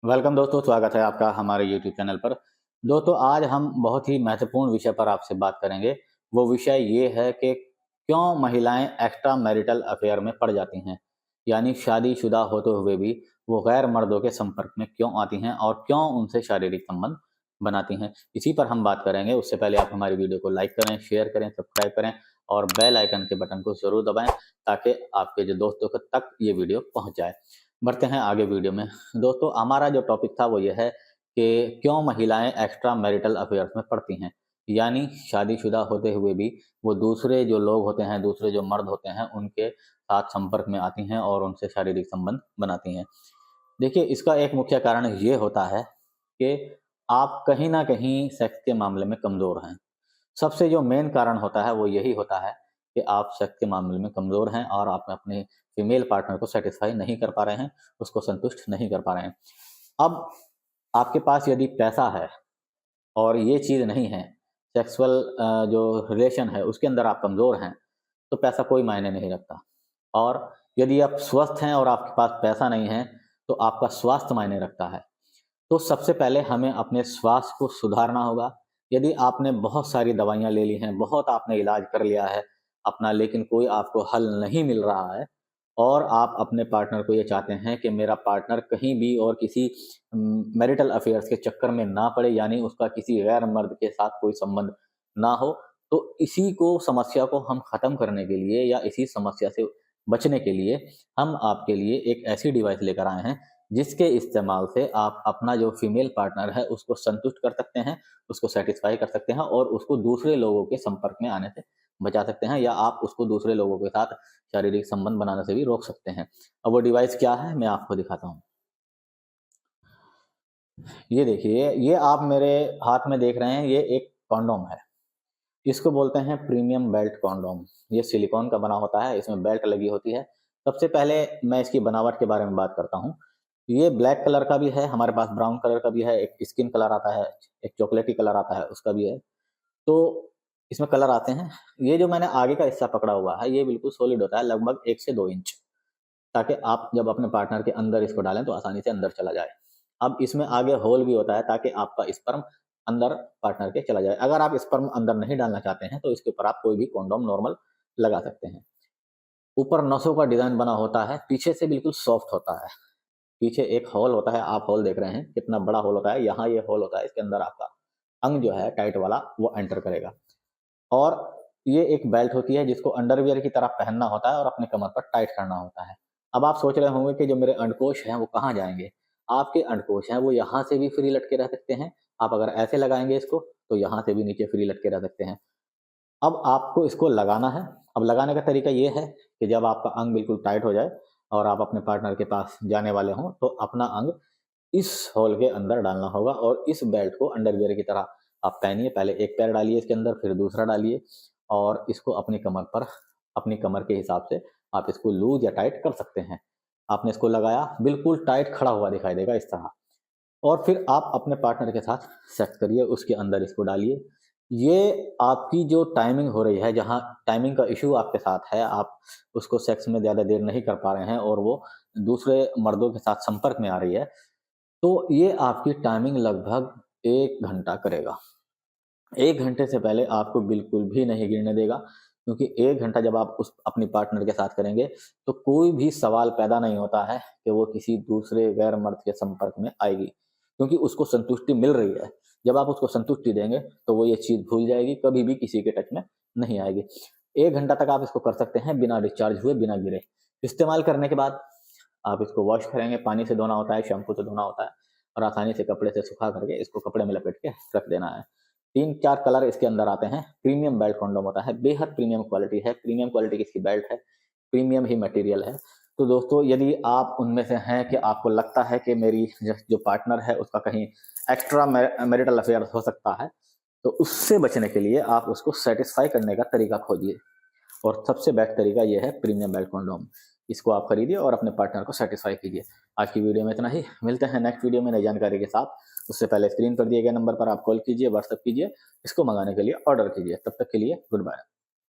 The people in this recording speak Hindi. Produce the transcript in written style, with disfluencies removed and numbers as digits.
वेलकम दोस्तों, स्वागत है आपका हमारे यूट्यूब चैनल पर। दोस्तों, आज हम बहुत ही महत्वपूर्ण विषय पर आपसे बात करेंगे। वो विषय ये है कि क्यों महिलाएं एक्स्ट्रा मैरिटल अफेयर में पड़ जाती हैं, यानी शादीशुदा होते हुए भी वो गैर मर्दों के संपर्क में क्यों आती हैं और क्यों उनसे शारीरिक संबंध बनाती हैं। इसी पर हम बात करेंगे। उससे पहले आप हमारी वीडियो को लाइक करें, शेयर करें, सब्सक्राइब करें और बेल आइकन के बटन को जरूर दबाएं ताकि आपके जो दोस्तों तक ये वीडियो पहुंच जाए। बढ़ते हैं आगे वीडियो में। दोस्तों, हमारा जो टॉपिक था वो ये है कि क्यों महिलाएं एक्स्ट्रा मैरिटल अफेयर्स में पड़ती हैं, यानी शादीशुदा होते हुए भी वो दूसरे जो लोग होते हैं, दूसरे जो मर्द होते हैं, उनके साथ संपर्क में आती हैं और उनसे शारीरिक संबंध बनाती हैं। देखिए, इसका एक मुख्य कारण ये होता है कि आप कहीं ना कहीं सेक्स के मामले में कमज़ोर हैं। सबसे जो मेन कारण होता है वो यही होता है कि आप सेक्स के मामले में कमज़ोर हैं और आप अपने फीमेल पार्टनर को सेटिस्फाई नहीं कर पा रहे हैं, उसको संतुष्ट नहीं कर पा रहे हैं। अब आपके पास यदि पैसा है और ये चीज़ नहीं है, सेक्सुअल जो रिलेशन है उसके अंदर आप कमज़ोर हैं, तो पैसा कोई मायने नहीं रखता। और यदि आप स्वस्थ हैं और आपके पास पैसा नहीं है, तो आपका स्वास्थ्य मायने रखता है। तो सबसे पहले हमें अपने स्वास्थ्य को सुधारना होगा। यदि आपने बहुत सारी दवाइयाँ ले ली हैं, बहुत आपने इलाज कर लिया है अपना, लेकिन कोई आपको हल नहीं मिल रहा है और आप अपने पार्टनर को ये चाहते हैं कि मेरा पार्टनर कहीं भी और किसी मैरिटल अफेयर्स के चक्कर में ना पड़े, यानी उसका किसी गैर मर्द के साथ कोई संबंध ना हो, तो इसी को समस्या को हम ख़त्म करने के लिए या इसी समस्या से बचने के लिए हम आपके लिए एक ऐसी डिवाइस लेकर आए हैं जिसके इस्तेमाल से आप अपना जो फीमेल पार्टनर है उसको संतुष्ट कर सकते हैं, उसको सेटिस्फाई कर सकते हैं और उसको दूसरे लोगों के संपर्क में आने से बचा सकते हैं, या आप उसको दूसरे लोगों के साथ शारीरिक संबंध बनाने से भी रोक सकते हैं। अब वो डिवाइस क्या है, मैं आपको दिखाता हूँ। ये देखिए, ये आप मेरे हाथ में देख रहे हैं, ये एक कॉन्डोम है। इसको बोलते हैं प्रीमियम बेल्ट कॉन्डोम। ये सिलिकॉन का बना होता है, इसमें बेल्ट लगी होती है। सबसे पहले मैं इसकी बनावट के बारे में बात करता हूँ। ये ब्लैक कलर का भी है, हमारे पास ब्राउन कलर का भी है, एक स्किन कलर आता है, एक चॉकलेटी कलर आता है, उसका भी है। तो इसमें कलर आते हैं। ये जो मैंने आगे का हिस्सा पकड़ा हुआ है, ये बिल्कुल सॉलिड होता है, लगभग 1 से 2 इंच, ताकि आप जब अपने पार्टनर के अंदर इसको डालें तो आसानी से अंदर चला जाए। अब इसमें आगे होल भी होता है ताकि आपका स्पर्म अंदर पार्टनर के चला जाए। अगर आप स्पर्म अंदर नहीं डालना चाहते हैं तो इसके ऊपर आप कोई भी कंडोम नॉर्मल लगा सकते हैं। ऊपर नसों का डिजाइन बना होता है, पीछे से बिल्कुल सॉफ्ट होता है। पीछे एक होल होता है, आप होल देख रहे हैं कितना बड़ा होल होता है, यहाँ ये होल होता है, इसके अंदर आपका अंग जो है टाइट वाला वो एंटर करेगा। और ये एक बेल्ट होती है जिसको अंडरवियर की तरह पहनना होता है और अपने कमर पर टाइट करना होता है। अब आप सोच रहे होंगे कि जो मेरे अंडकोश हैं वो कहाँ जाएंगे। आपके अंडकोश हैं वो यहाँ से भी फ्री लटके रह सकते हैं। आप अगर ऐसे लगाएंगे इसको तो यहाँ से भी नीचे फ्री लटके रह सकते हैं। अब आपको इसको लगाना है। अब लगाने का तरीका ये है कि जब आपका अंग बिल्कुल टाइट हो जाए और आप अपने पार्टनर के पास जाने वाले हों, तो अपना अंग इस होल के अंदर डालना होगा और इस बेल्ट को अंडरवियर की तरह आप पहनिए। पहले एक पैर डालिए इसके अंदर, फिर दूसरा डालिए और इसको अपनी कमर पर, अपनी कमर के हिसाब से आप इसको लूज या टाइट कर सकते हैं। आपने इसको लगाया, बिल्कुल टाइट खड़ा हुआ दिखाई देगा इस तरह, और फिर आप अपने पार्टनर के साथ सेक्स करिए, उसके अंदर इसको डालिए। ये आपकी जो टाइमिंग हो रही है, जहाँ टाइमिंग का इशू आपके साथ है, आप उसको सेक्स में ज़्यादा देर नहीं कर पा रहे हैं और वो दूसरे मर्दों के साथ संपर्क में आ रही है, तो ये आपकी टाइमिंग लगभग 1 घंटा करेगा। 1 घंटे से पहले आपको बिल्कुल भी नहीं गिरने देगा, क्योंकि 1 घंटा जब आप उस अपनी पार्टनर के साथ करेंगे, तो कोई भी सवाल पैदा नहीं होता है कि वो किसी दूसरे गैर मर्द के संपर्क में आएगी, क्योंकि उसको संतुष्टि मिल रही है। जब आप उसको संतुष्टि देंगे, तो वो ये चीज़ भूल जाएगी, कभी भी किसी के टच में नहीं आएगी। 1 घंटा तक आप इसको कर सकते हैं बिना डिस्चार्ज हुए, बिना गिरे। इस्तेमाल करने के बाद आप इसको वॉश करेंगे, पानी से धोना होता है, शैम्पू से धोना होता है और आसानी से कपड़े से सुखा करके इसको कपड़े में लपेट के रख देना है। 3-4 कलर इसके अंदर आते हैं। प्रीमियम बेल्ट कंडोम होता है, बेहद प्रीमियम क्वालिटी है। प्रीमियम क्वालिटी की इसकी बेल्ट है, प्रीमियम ही मटेरियल है। तो दोस्तों, यदि आप उनमें से हैं कि आपको लगता है कि मेरी जो पार्टनर है उसका कहीं एक्स्ट्रा मैरिटल अफेयर हो सकता है, तो उससे बचने के लिए आप उसको सेटिस्फाई करने का तरीका खोजिए, और सबसे बेस्ट तरीका ये है प्रीमियम बेल्ट कंडोम। इसको आप खरीदिए और अपने पार्टनर को सेटिस्फाई कीजिए। आज की वीडियो में इतना ही, मिलते हैं नेक्स्ट वीडियो में नई जानकारी के साथ। उससे पहले स्क्रीन पर दिए गए नंबर पर आप कॉल कीजिए, व्हाट्सएप कीजिए, इसको मंगाने के लिए ऑर्डर कीजिए। तब तक के लिए गुड बाय।